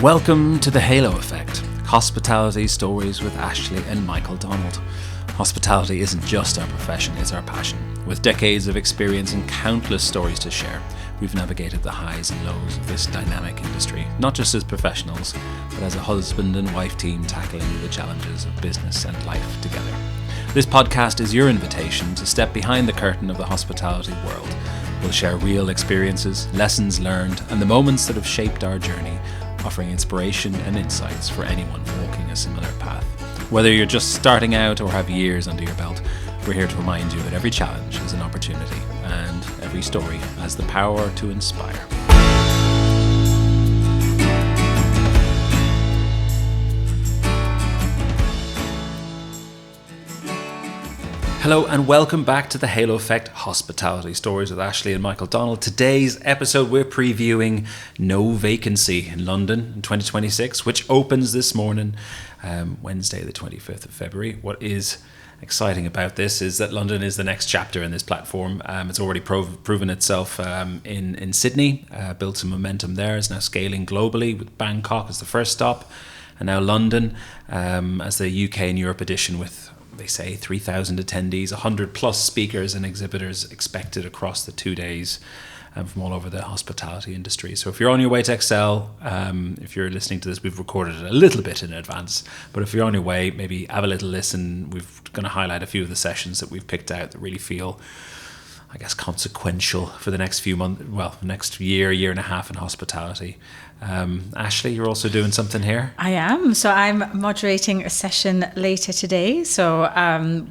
Welcome to the Halo Effect, hospitality stories with Ashleigh and Michael Donald. Hospitality isn't just our profession, it's our passion. With decades of experience and countless stories to share, we've navigated the highs and lows of this dynamic industry, not just as professionals, but as a husband and wife team tackling the challenges of business and life together. This podcast is your invitation to step behind the curtain of the hospitality world. We'll share real experiences, lessons learned, and the moments that have shaped our journey, offering inspiration and insights for anyone walking a similar path. Whether you're just starting out or have years under your belt, we're here to remind you that every challenge is an opportunity and every story has the power to inspire. Hello and welcome back to the Halo Effect Hospitality Stories with Ashleigh and Michael Donald. Today's episode we're previewing No Vacancy in London in 2026, which opens this morning, Wednesday the 25th of February. What is exciting about this is that London is the next chapter in this platform. It's already proven itself in Sydney, built some momentum there. It's now scaling globally with Bangkok as the first stop, and now London as the UK and Europe edition with, they say, 3,000 attendees, 100 plus speakers and exhibitors expected across the 2 days from all over the hospitality industry. So if you're on your way to Excel, if you're listening to this, we've recorded it a little bit in advance, but if you're on your way, maybe have a little listen. We're going to highlight a few of the sessions that we've picked out that really feel, I guess, consequential for the next few months, well, next year and a half in hospitality. Ashleigh, you're also doing something here? I am. So I'm moderating a session later today. So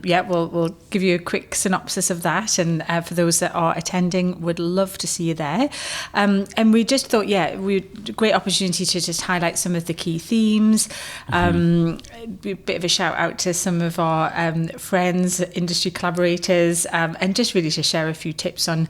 we'll give you a quick synopsis of that. And for those that are attending, would love to see you there. And we just thought, great opportunity to just highlight some of the key themes. A bit of a shout out to some of our friends, industry collaborators, and just really to share a few tips on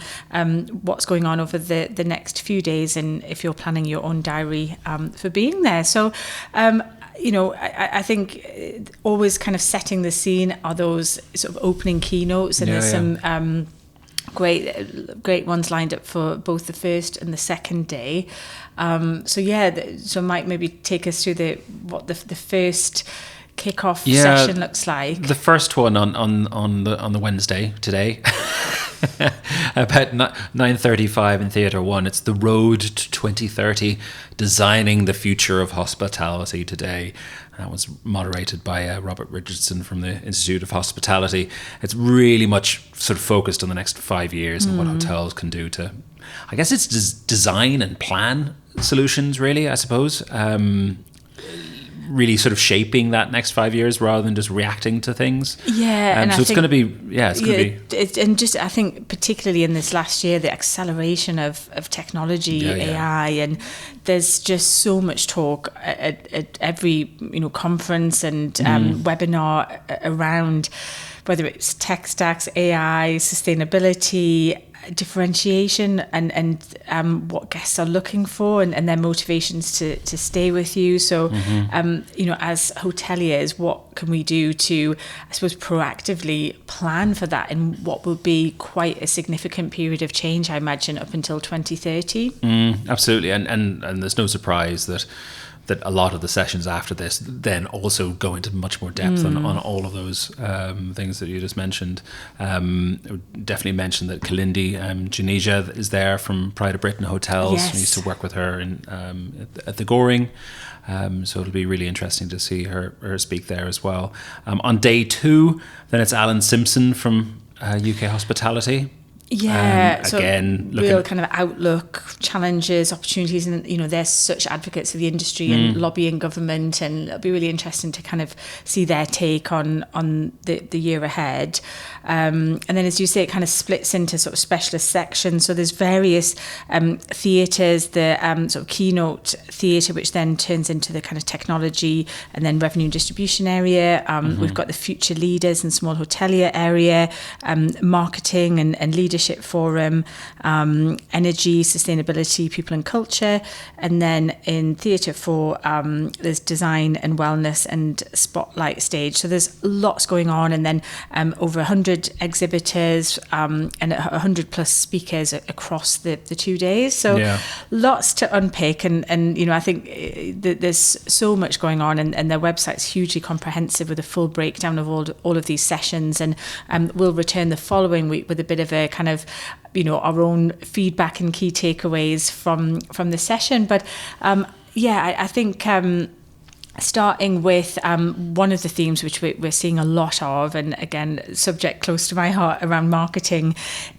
what's going on over the next few days, and if you're planning your own diary for being there. So I think always kind of setting the scene are those sort of opening keynotes, and there's some great ones lined up for both the first and the second day. So Mike, maybe take us through what the first kickoff session looks like. The first one on the Wednesday today. About 9:35 in Theatre 1. It's The Road to 2030, Designing the Future of Hospitality Today. That was moderated by Robert Richardson from the Institute of Hospitality. It's really much sort of focused on the next 5 years and what hotels can do to, I guess it's design and plan solutions, really, I suppose. Really sort of shaping that next 5 years rather than just reacting to things. And so it's going to be, and just I think particularly in this last year, the acceleration of technology, AI, and there's just so much talk at every conference and webinar around whether it's tech stacks, AI, sustainability, differentiation, and what guests are looking for, and their motivations to stay with you. So, as hoteliers, what can we do to, I suppose, proactively plan for that in what will be quite a significant period of change, I imagine, up until 2030? Absolutely, and there's no surprise that a lot of the sessions after this then also go into much more depth on all of those things that you just mentioned. Definitely mention that Kalindi Janesia is there from Pride of Britain Hotels. Yes. We used to work with her at the Goring. So it'll be really interesting to see her speak there as well. On day 2, then it's Alan Simpson from UK Hospitality. So again, real kind of outlook, challenges, opportunities, and they're such advocates of the industry and lobbying government, and it'll be really interesting to kind of see their take on the year ahead. And then, as you say, it kind of splits into sort of specialist sections. So there's various theatres, the sort of keynote theatre, which then turns into the kind of technology and then revenue and distribution area. We've got the future leaders and small hotelier area, marketing and leadership Leadership Forum, Energy, Sustainability, People and Culture. And then in Theatre 4, there's Design and Wellness and Spotlight Stage. So there's lots going on. And then over 100 exhibitors and 100 plus speakers across the 2 days. So lots to unpick. And I think there's so much going on. And their website's hugely comprehensive with a full breakdown of all of these sessions. And we'll return the following week with a bit of a kind of, our own feedback and key takeaways from the session. But I think starting with one of the themes which we're seeing a lot of, and again, subject close to my heart around marketing,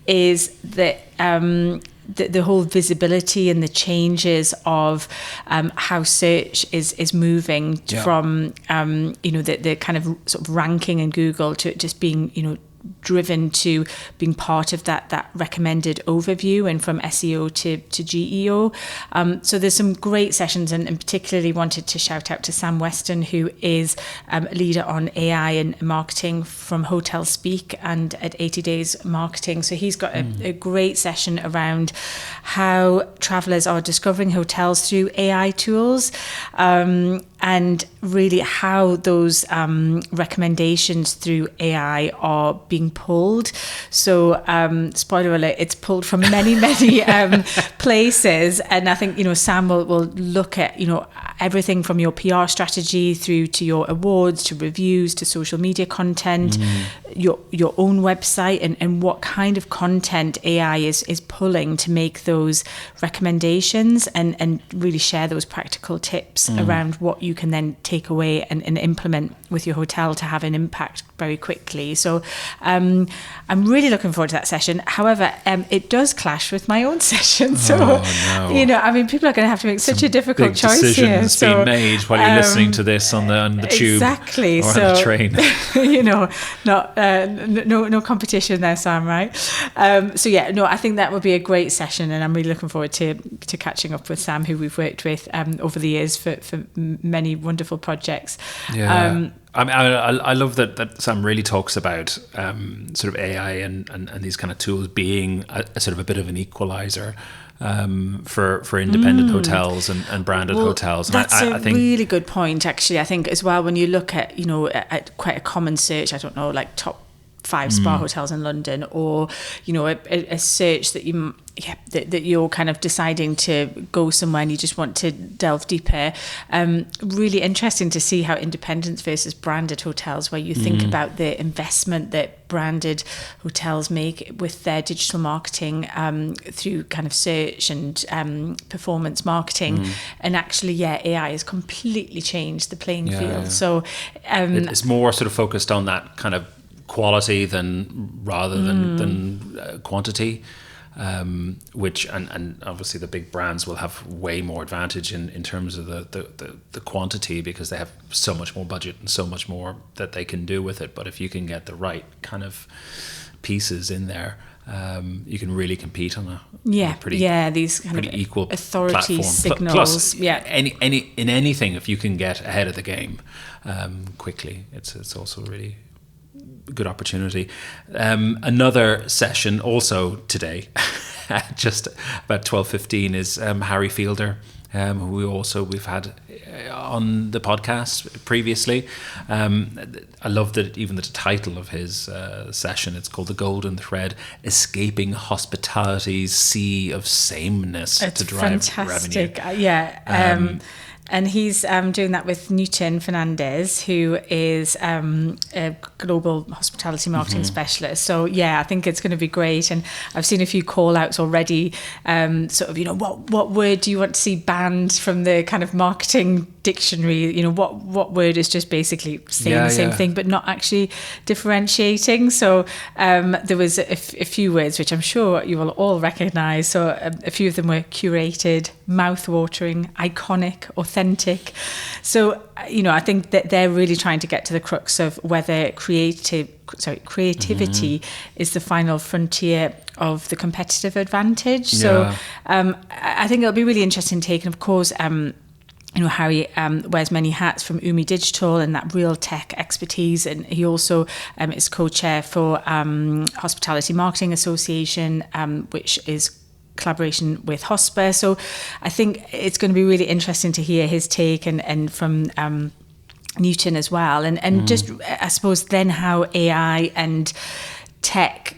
is that the whole visibility and the changes of how search is moving from the kind of sort of ranking in Google to just being driven to being part of that recommended overview, and from SEO to GEO. So there's some great sessions, and particularly wanted to shout out to Sam Weston, who is a leader on AI and marketing from Hotel Speak and at 80 Days Marketing. So he's got a great session around how travellers are discovering hotels through AI tools, and really how those recommendations through AI are being pulled. So spoiler alert, it's pulled from many places. And I think Sam will look at everything from your PR strategy through to your awards, to reviews, to social media content, your own website, and what kind of content AI is pulling to make those recommendations, and really share those practical tips around what you can then take away and implement with your hotel to have an impact very quickly. So I'm really looking forward to that session. However, it does clash with my own session. So, people are going to have to make such a difficult choice here. Decisions being made while you're listening to this on the tube or on the train. No competition there, Sam, right? I think that would be a great session, and I'm really looking forward to catching up with Sam, who we've worked with over the years for many wonderful projects. I love that Sam really talks about sort of AI and these kind of tools being a sort of a bit of an equalizer for independent hotels and branded hotels. And That's I think really good point, actually. I think as well, when you look at at quite a common search, I don't know, like top 5 spa hotels in London, or a search that you're kind of deciding to go somewhere and you just want to delve deeper. Really interesting to see how independent versus branded hotels, where you think about the investment that branded hotels make with their digital marketing through kind of search and performance marketing, and actually AI has completely changed the playing field. So it's more sort of focused on that kind of quality rather than quantity, which and obviously the big brands will have way more advantage in terms of the quantity, because they have so much more budget and so much more that they can do with it. But if you can get the right kind of pieces in there, you can really compete on a pretty these kind of equal authority platform. Signals. Plus, anything, if you can get ahead of the game quickly, it's also really good opportunity. Another session also today, just about 12:15, is Harry Fielder, who we've had on the podcast previously. I love that even the title of his session, it's called The Golden Thread: Escaping Hospitality's Sea of Sameness to Drive fantastic. Revenue. And he's doing that with Newton Fernandez, who is a global hospitality marketing specialist. So I think it's going to be great. And I've seen a few call outs already, what word do you want to see banned from the kind of marketing dictionary? What word is just basically saying the same thing but not actually differentiating? So there was a few words which I'm sure you will all recognize. So a few of them were curated, mouth-watering, iconic, authentic. So I think that they're really trying to get to the crux of whether creativity is the final frontier of the competitive advantage. So I think it'll be really interesting take. And of course, Harry wears many hats, from Umi Digital and that real tech expertise, and he also is co-chair for Hospitality Marketing Association, which is collaboration with Hosper. So I think it's going to be really interesting to hear his take and from Newton as well, and just I suppose then how AI and tech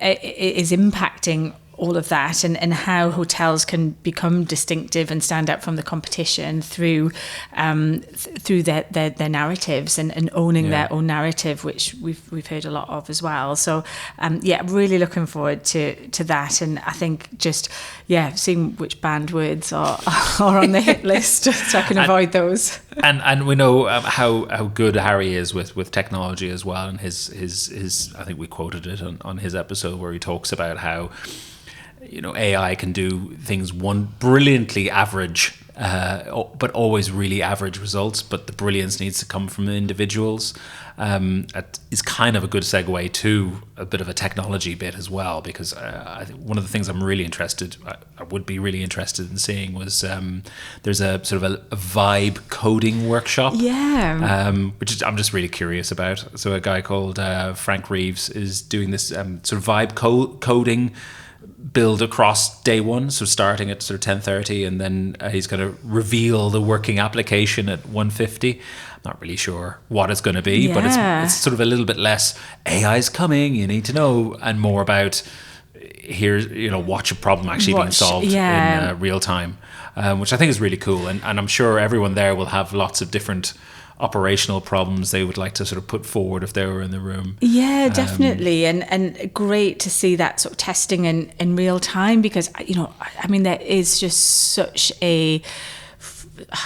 is impacting all of that, and how hotels can become distinctive and stand out from the competition through their narratives and owning their own narrative, which we've heard a lot of as well. So really looking forward to that, and I think just seeing which banned words are on the hit list so I can avoid those. And we know how good Harry is with technology as well, and his I think we quoted it on his episode where he talks about how AI can do things one brilliantly average, but always really average results. But the brilliance needs to come from the individuals. It is kind of a good segue to a bit of a technology bit as well, because I think one of the things I would be really interested in seeing was there's a sort of a vibe coding workshop. Which I'm just really curious about. So a guy called Frank Reeves is doing this sort of vibe coding build across day one, so starting at sort of 10:30, and then he's going to reveal the working application at 1:50. I'm not really sure what it's going to be, but it's sort of a little bit less AI's coming, you need to know, and more about watch a problem actually being solved in real time, which I think is really cool, and I'm sure everyone there will have lots of different operational problems they would like to sort of put forward if they were in the room. Definitely, and great to see that sort of testing in real time, because there is just such a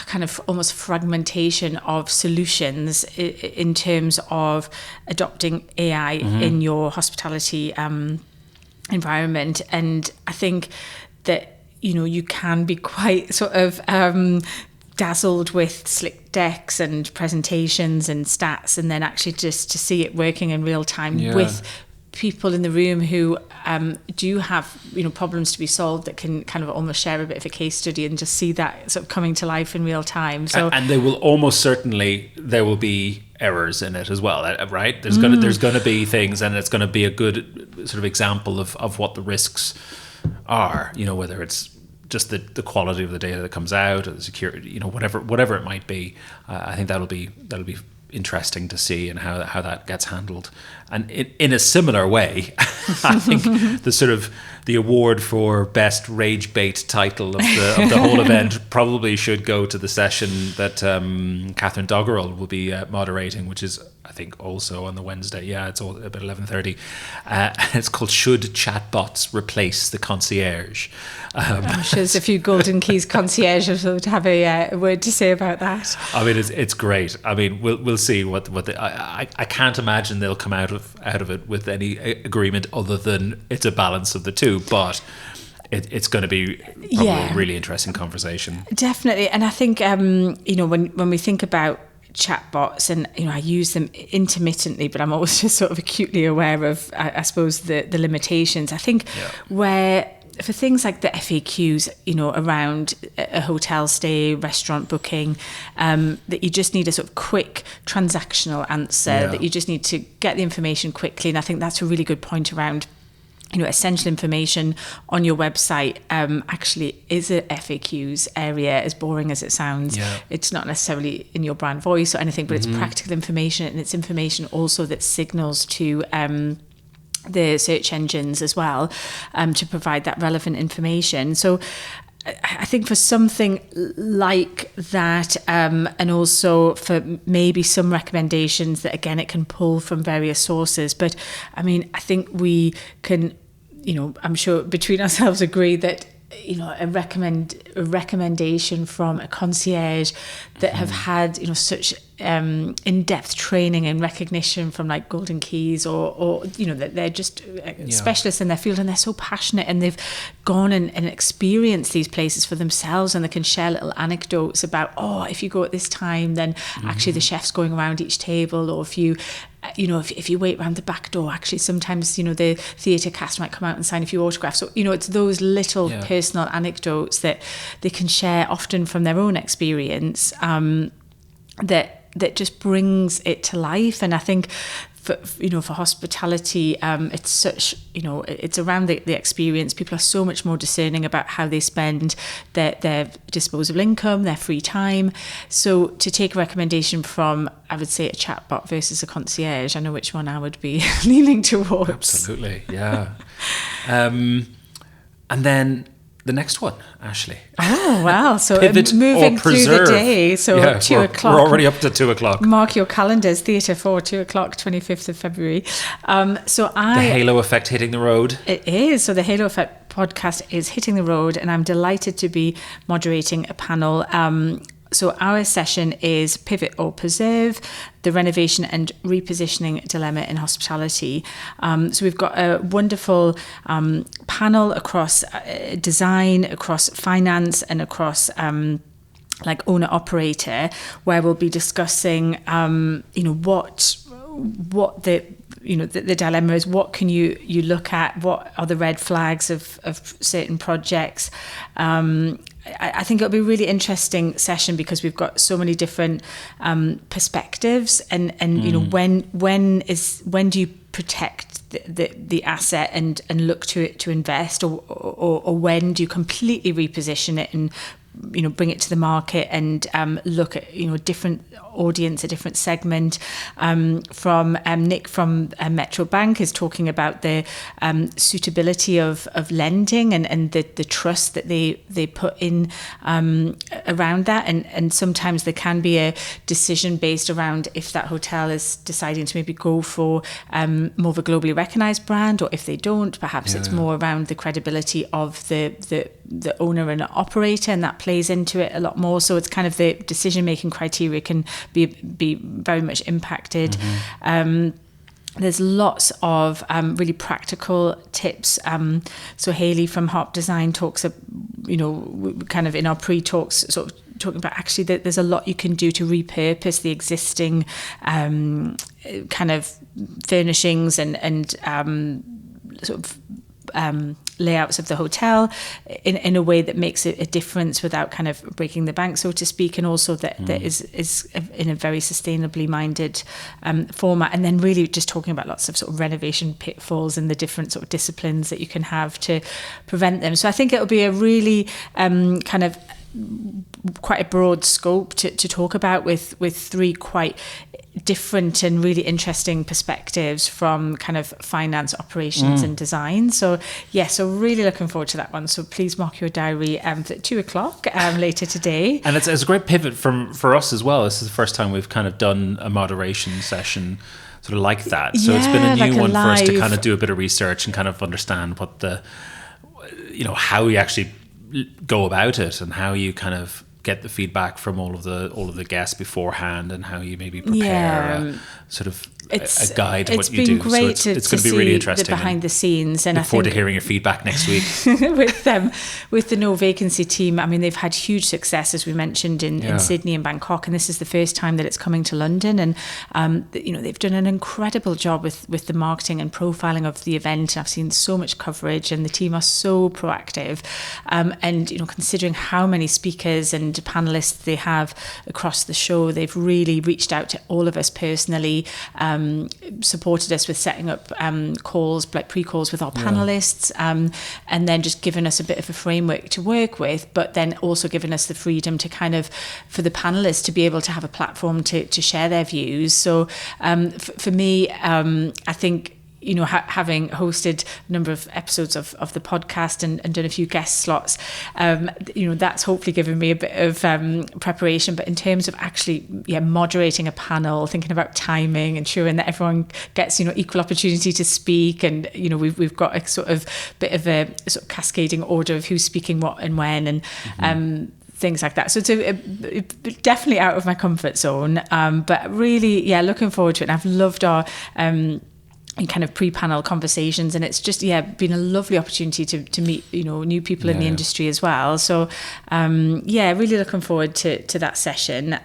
kind of almost fragmentation of solutions in terms of adopting AI in your hospitality environment, and I think that you can be quite sort of dazzled with slick decks and presentations and stats, and then actually just to see it working in real time with people in the room who do have problems to be solved, that can kind of almost share a bit of a case study and just see that sort of coming to life in real time. So and there will almost certainly be errors in it as well, right? There's gonna be things, and it's gonna be a good sort of example of what the risks are, whether it's just the quality of the data that comes out, or the security, whatever it might be. I think that'll be interesting to see, and how that gets handled. And in a similar way, I think the award for best rage bait title of the whole event probably should go to the session that Catherine Doggerel will be moderating, which is, I think, also on the Wednesday. It's all about 11:30. It's called "Should Chatbots Replace the Concierge?" I'm sure there's a few Golden Keys concierges would have a word to say about that. I mean, it's great. I mean, we'll see what I can't imagine they'll come out of it with any agreement other than it's a balance of the two. But it's going to be probably a really interesting conversation. Definitely, and I think when we think about chatbots, and I use them intermittently, but I'm always just sort of acutely aware of, I suppose, the limitations. I think where for things like the FAQs, around a hotel stay, restaurant booking, that you just need a sort of quick transactional answer, that you just need to get the information quickly. And I think that's a really good point around, essential information on your website actually is a FAQs area, as boring as it sounds. It's not necessarily in your brand voice or anything, but it's practical information, and it's information also that signals to the search engines as well, to provide that relevant information. So I think for something like that, and also for maybe some recommendations that, again, it can pull from various sources. But I mean, I think we can, I'm sure between ourselves agree that, a recommendation from a concierge that have had, such in-depth training and recognition from like Golden Keys or that they're just specialists in their field, and they're so passionate, and they've gone and experienced these places for themselves, and they can share little anecdotes about, if you go at this time, then actually the chef's going around each table, or if you wait around the back door, actually sometimes the theatre cast might come out and sign a few autographs. So it's those little personal anecdotes that they can share, often from their own experience, that just brings it to life. And I think for hospitality, it's such, it's around the experience. People are so much more discerning about how they spend their disposable income, their free time. So to take a recommendation from, I would say, a chatbot versus a concierge, I know which one I would be leaning towards. Absolutely, yeah. And then the next one, Ashleigh. Oh, wow. So Pivot moving or through preserve. the day. So 2 o'clock. We're already up to 2 o'clock. Mark your calendars, Theatre 4, 2 o'clock, 25th of February. The Halo Effect hitting the road. It is. So the Halo Effect podcast is hitting the road, and I'm delighted to be moderating a panel. So our session is Pivot or Preserve, the renovation and repositioning dilemma in hospitality. So we've got a wonderful panel across design, across finance, and across like owner operator, where we'll be discussing what the dilemma is. What can you look at? What are the red flags of certain projects? I think it'll be a really interesting session, because we've got so many different perspectives, and when do you protect the asset and look to it to invest, or when do you completely reposition it and bring it to the market and look at a different audience, a different segment. From Nick from Metro Bank is talking about the suitability of lending and the trust that they put in around that, and sometimes there can be a decision based around if that hotel is deciding to maybe go for more of a globally recognised brand, or if they don't, perhaps it's more around the credibility of the owner and operator, and that plays into it a lot more. So it's kind of the decision-making criteria can be very much impacted. There's lots of really practical tips. So Hayley from Harp Design talks, kind of in our pre-talks, sort of talking about actually that there's a lot you can do to repurpose the existing kind of furnishings and sort of layouts of the hotel in a way that makes it a difference without kind of breaking the bank, so to speak, and also that is in a very sustainably minded format. And then really just talking about lots of sort of renovation pitfalls and the different sort of disciplines that you can have to prevent them. So I think it'll be a really kind of quite a broad scope to talk about with three quite different and really interesting perspectives from kind of finance, operations and design. So really looking forward to that one. So please mark your diary at 2 o'clock later today. And it's a great pivot for us as well. This is the first time we've kind of done a moderation session sort of like that. So it's been a new one for us to kind of do a bit of research and kind of understand what how we actually go about it, and how you kind of get the feedback from all of the guests beforehand, and how you maybe prepare sort of a guide to what you do. It's been great so it's going to be really interesting. The behind the scenes, and look forward to hearing your feedback next week. with the No Vacancy team, I mean, they've had huge success, as we mentioned, in Sydney and Bangkok, and this is the first time that it's coming to London. And they've done an incredible job with the marketing and profiling of the event. I've seen so much coverage, and the team are so proactive. And considering how many speakers and panelists they have across the show, they've really reached out to all of us personally. Supported us with setting up calls, like pre-calls with our panelists, and then just given us a bit of a framework to work with, but then also given us the freedom to kind of, for the panelists to be able to have a platform to share their views. So for me, I think, having hosted a number of episodes of the podcast and done a few guest slots, that's hopefully given me a bit of preparation. But in terms of actually, moderating a panel, thinking about timing, ensuring that everyone gets, equal opportunity to speak, and we've got a sort of bit of a sort of cascading order of who's speaking what and when, and things like that. So it's definitely out of my comfort zone, but really, looking forward to it. And I've loved our kind of pre-panel conversations, and it's just been a lovely opportunity to meet new people in the industry as well. So really looking forward to that session.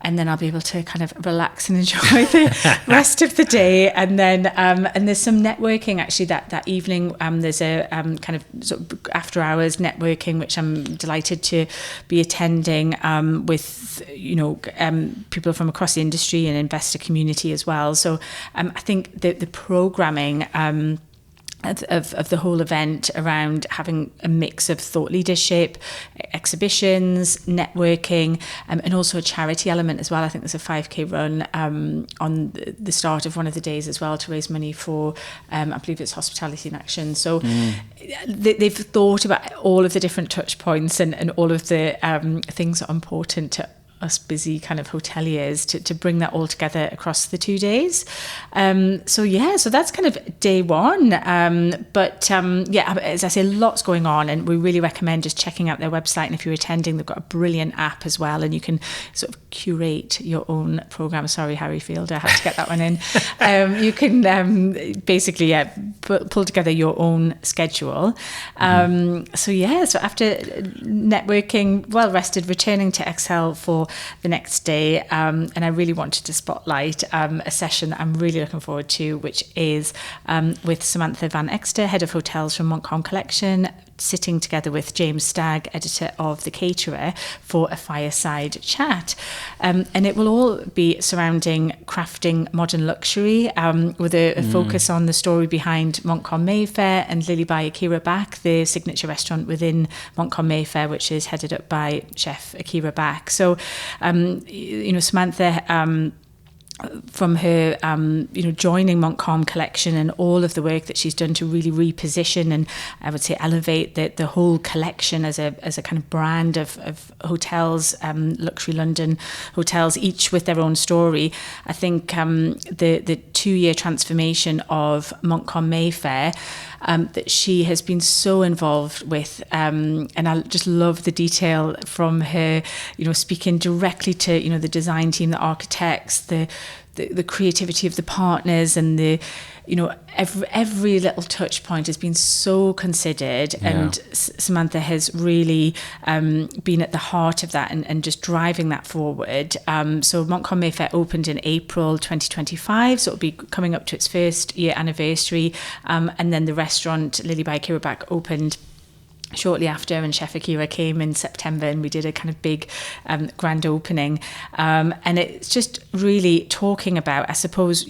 And then I'll be able to kind of relax and enjoy the rest of the day. And then and there's some networking actually that evening. There's a kind of sort of after hours networking, which I'm delighted to be attending with people from across the industry and investor community as well. So I think the programming of the whole event around having a mix of thought leadership, exhibitions, networking, and also a charity element as well. I think there's a 5K run on the start of one of the days as well to raise money for, I believe it's Hospitality in Action. So they've thought about all of the different touch points and all of the things that are important to us busy kind of hoteliers to bring that all together across the 2 days. So that's kind of day one. But as I say, lots going on, and we really recommend just checking out their website. And if you're attending, they've got a brilliant app as well, and you can sort of curate your own program. Sorry, Harry Field, I had to get that one in. You can basically pull together your own schedule. So after networking, well rested, returning to Excel for the next day, and I really wanted to spotlight a session that I'm really looking forward to, which is with Samantha Van Exter, Head of Hotels from Montcalm Collection, sitting together with James Stagg, editor of The Caterer, for a fireside chat. And it will all be surrounding crafting modern luxury, with a focus on the story behind Montcalm Mayfair and Lily by Akira Back, the signature restaurant within Montcalm Mayfair, which is headed up by chef Akira Back. So, Samantha, from her, joining Montcalm Collection and all of the work that she's done to really reposition and I would say elevate the whole collection as a kind of brand of hotels, luxury London hotels, each with their own story. I think the 2-year transformation of Montcalm Mayfair that she has been so involved with, and I just love the detail from her, speaking directly to the design team, the architects, the creativity of the partners, and every little touch point has been so considered, and Samantha has really been at the heart of that and just driving that forward. So Montcalm Mayfair opened in April 2025, so it'll be coming up to its first year anniversary, and then the restaurant Lily by Akira Back opened shortly after, and Chef Akira came in September, and we did a kind of big grand opening, and it's just really talking about, I suppose,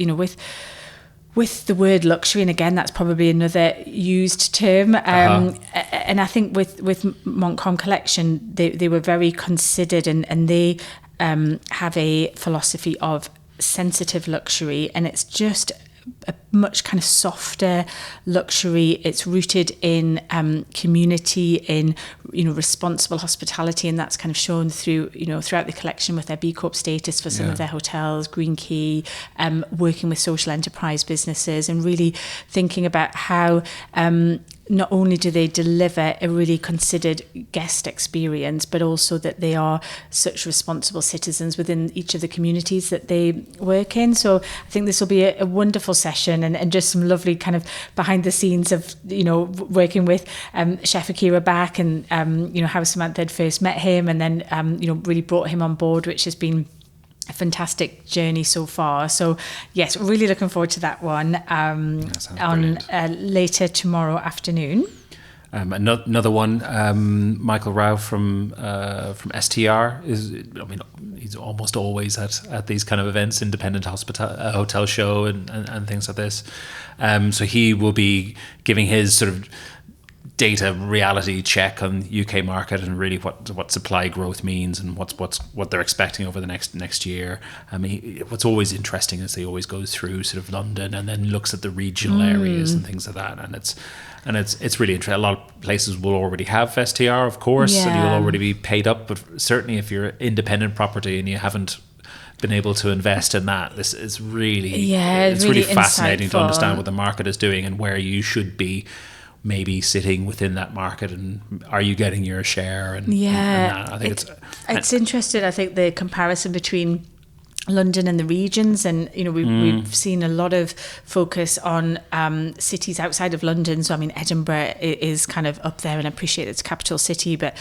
with the word luxury, and again that's probably another used term, and I think with Montcalm Collection they were very considered, and they have a philosophy of sensitive luxury, and it's just a much kind of softer luxury. It's rooted in community, in responsible hospitality, and that's kind of shown through throughout the collection with their B Corp status for some of their hotels, Green Key, working with social enterprise businesses, and really thinking about how not only do they deliver a really considered guest experience, but also that they are such responsible citizens within each of the communities that they work in. So I think this will be a wonderful session, and just some lovely kind of behind the scenes of working with Chef Akira Back, and how Samantha had first met him, and then really brought him on board, which has been a fantastic journey so far. So yes, really looking forward to that one on later tomorrow afternoon. Another one, Michael Rao from STR he's almost always at these kind of events, independent hotel show and things like this. So he will be giving his sort of data reality check on the UK market, and really what supply growth means, and what they're expecting over the next year. What's always interesting is he always goes through sort of London and then looks at the regional areas and things like that, and it's really interesting. A lot of places will already have STR, of course, and you'll already be paid up, but certainly if you're independent property and you haven't been able to invest in that, this is really it's really fascinating to understand what the market is doing and where you should be maybe sitting within that market, and are you getting your share? And that. I think it's interesting. I think the comparison between London and the regions, and we've seen a lot of focus on cities outside of London. So I mean, Edinburgh is kind of up there, and I appreciate it's a capital city, but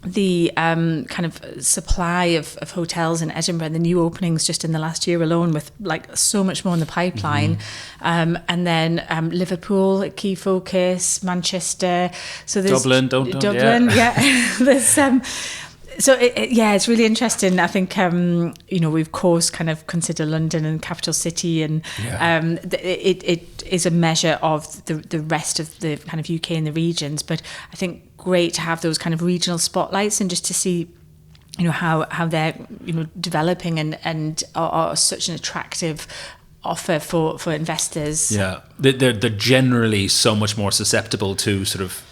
the kind of supply of hotels in Edinburgh and the new openings just in the last year alone, with like so much more in the pipeline, and then Liverpool, a key focus, Manchester, so there's Dublin, there's so it's really interesting. I think we of course kind of consider London and capital city, and it is a measure of the rest of the kind of UK and the regions. But I think great to have those kind of regional spotlights, and just to see how they're developing and are such an attractive offer for investors. They're generally so much more susceptible to sort of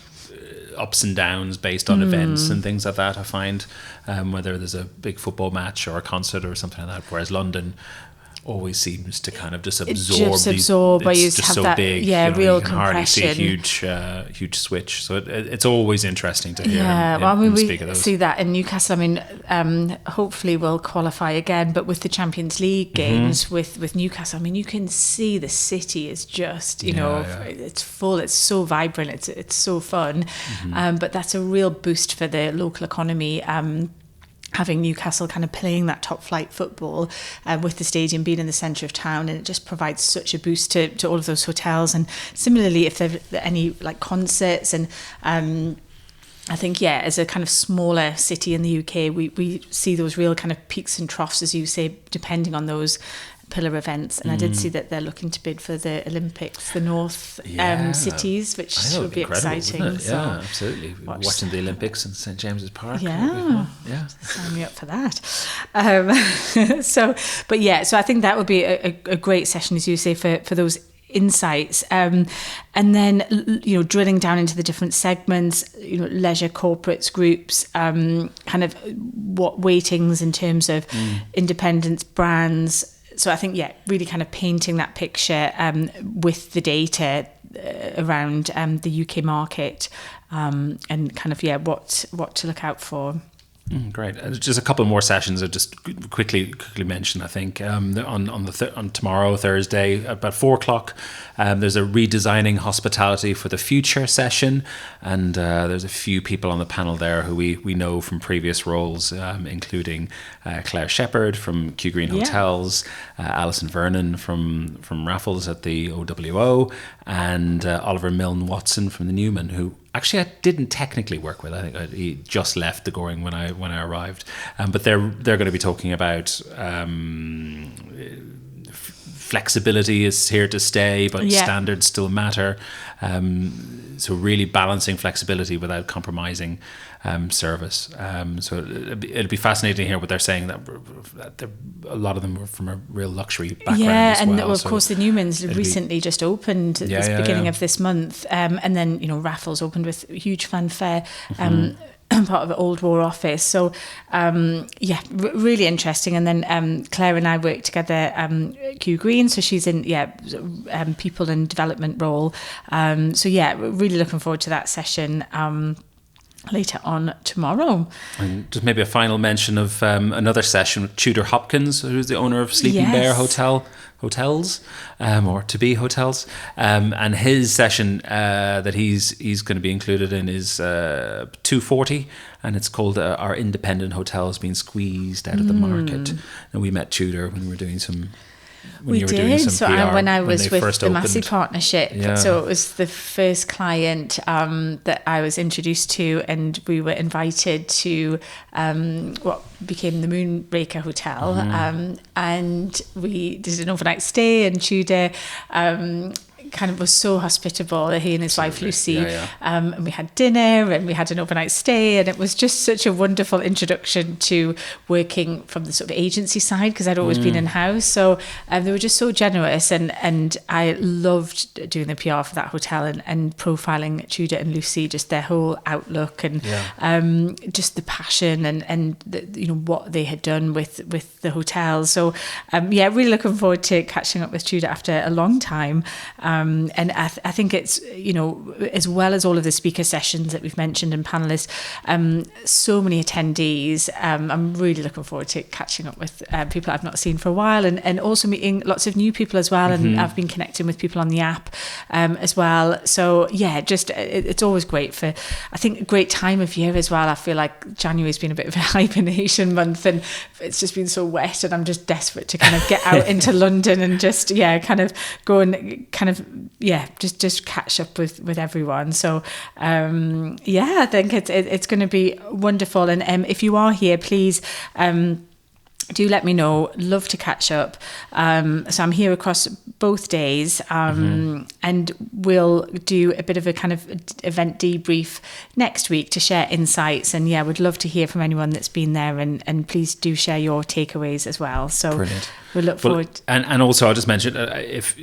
ups and downs based on events and things like that, I find, whether there's a big football match or a concert or something like that, whereas London always seems to kind of just absorb. It's just so big, real you can hardly see a huge switch. So it's always interesting to hear him speak of those. We see that in Newcastle. I mean, hopefully we'll qualify again, but with the Champions League games with Newcastle, I mean, you can see the city is just it's full, it's so vibrant, it's so fun, but that's a real boost for the local economy. Having Newcastle kind of playing that top flight football, with the stadium being in the centre of town, and it just provides such a boost to all of those hotels. And similarly, if there are any like concerts, and I think as a kind of smaller city in the UK, we see those real kind of peaks and troughs, as you say, depending on those pillar events. And I did see that they're looking to bid for the Olympics, the North cities, which will be exciting. So absolutely. Watching the Olympics in St James's Park. Sign me up for that. So I think that would be a great session, as you say, for those insights, and then drilling down into the different segments, leisure, corporates, groups, kind of what weightings in terms of independents, brands. So I think, really kind of painting that picture with the data around the UK market, and kind of, what to look out for. Great. Just a couple more sessions I'll just quickly mention. I think on tomorrow, Thursday, about 4:00, there's a redesigning hospitality for the future session, and there's a few people on the panel there who we know from previous roles, including Claire Shepherd from Kew Green Hotels, Alison Vernon from Raffles at the OWO, and Oliver Milne Watson from the Newman, who actually I didn't technically work with. I think he just left the Goring when I arrived, but they're going to be talking about flexibility is here to stay, but standards still matter. So really balancing flexibility without compromising service. So it'll be fascinating to hear what they're saying. That a lot of them were from a real luxury background as well. And of course the Newmans recently just opened at the beginning of this month, and then Raffles opened with huge fanfare. Part of an old war office, so really interesting. And then Claire and I work together at Kew Green, so she's in people and development role, really looking forward to that session later on tomorrow. And just maybe a final mention of another session with Tudor Hopkins, who's the owner of Sleeping Bear Hotels, or to be hotels, and his session that he's going to be included in is 2:40, and it's called Our Independent Hotels Being Squeezed Out of the Market. And we met Tudor when we were doing some. When I was with the Massey Partnership, so it was the first client that I was introduced to, and we were invited to what became the Moonraker Hotel, and we did an overnight stay, and Tudor kind of was so hospitable, he and his wife Lucy, and we had dinner and we had an overnight stay, and it was just such a wonderful introduction to working from the sort of agency side, because I'd always been in-house, so they were just so generous, and I loved doing the PR for that hotel, and profiling Tudor and Lucy, just their whole outlook, and just the passion, and the, what they had done with the hotel. So really looking forward to catching up with Tudor after a long time, And I think it's, as well as all of the speaker sessions that we've mentioned and panelists, so many attendees. I'm really looking forward to catching up with people I've not seen for a while, and also meeting lots of new people as well. And I've been connecting with people on the app as well. So yeah, just it's always great I think a great time of year as well. I feel like January's been a bit of a hibernation month, and it's just been so wet, and I'm just desperate to kind of get out into London and just kind of go and just catch up with everyone. So I think it's going to be wonderful. And if you are here, please do let me know. Love to catch up. So I'm here across both days, and we'll do a bit of a kind of event debrief next week to share insights. And would love to hear from anyone that's been there, and please do share your takeaways as well. So brilliant. We look forward. And also, I'll just mention, if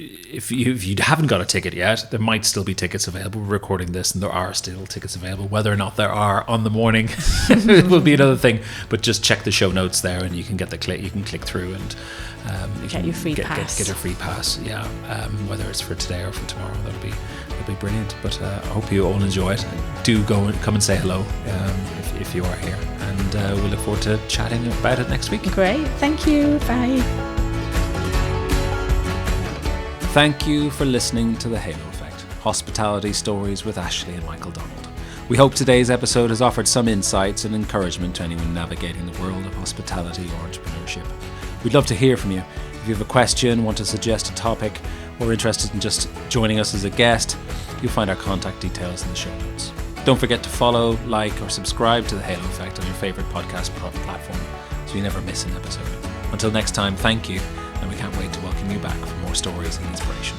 you haven't got a ticket yet, there might still be tickets available. We're recording this, and there are still tickets available. Whether or not there are on the morning it will be another thing. But just check the show notes there, and you can get you can click through and get your free pass. Get a free pass. Yeah, whether it's for today or for tomorrow, that'll be brilliant. But I hope you all enjoy it. Do come and say hello if you are here, and we look forward to chatting about it next week. Great, thank you. Bye. Thank you for listening to The Halo Effect, Hospitality Stories with Ashleigh and Michael Donald. We hope today's episode has offered some insights and encouragement to anyone navigating the world of hospitality or entrepreneurship. We'd love to hear from you. If you have a question, want to suggest a topic, or interested in just joining us as a guest, you'll find our contact details in the show notes. Don't forget to follow, like, or subscribe to The Halo Effect on your favourite podcast platform so you never miss an episode. Until next time, thank you, and we can't wait to welcome you back for more stories and inspiration.